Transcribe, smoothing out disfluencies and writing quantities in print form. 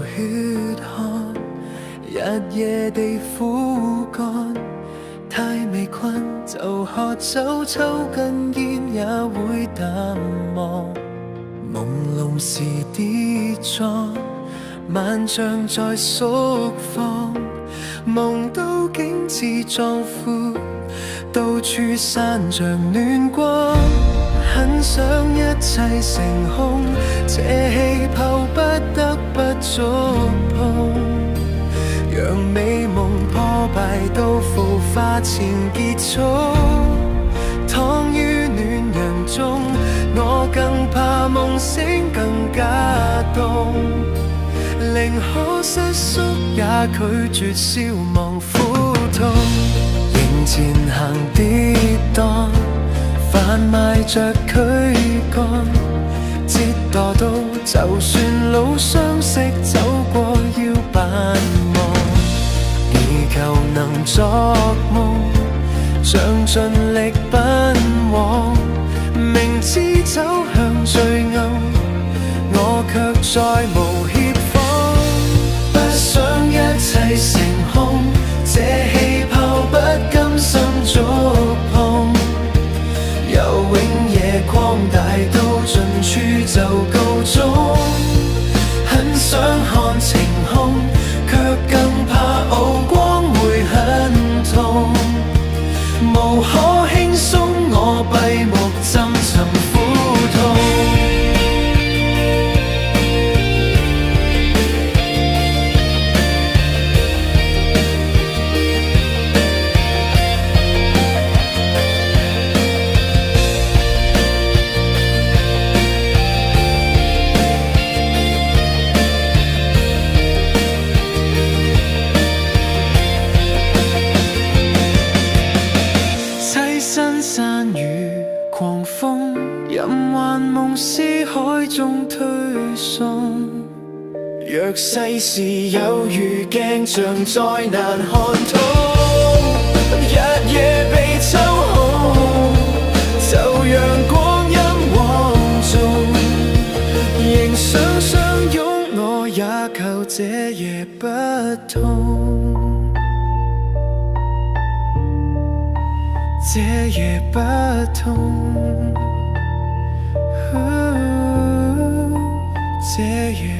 血汗，日夜地苦幹。太未困就喝酒，抽根煙也會淡忘。朦朧時跌撞，萬象在縮放，夢都景致壯闊，到處散着暖光。很想一切成空，這氣泡不得不觸碰，讓美夢破敗到腐化前結束。躺於戀人中，我更怕夢醒更加凍，寧可失縮也拒絕消亡苦痛。迎前行跌宕，販賣着軀幹，折墮到就算老相識走過要扮忘，以求能作夢，像盡力奔往，明知走向最暗，我卻再無怯慌。不想一切成空，這氣泡不甘心觸碰，游泳夜擴大到盡處就告終。很想看晴空，卻更怕熬光會很痛，無可輕鬆，我閉目浸沉苦痛。新山與狂風，任幻夢思海中推送。若世事有如鏡像再難看通，日夜被抽空，就讓光陰枉縱。仍想相擁，我也求這夜不痛。這夜不痛，這夜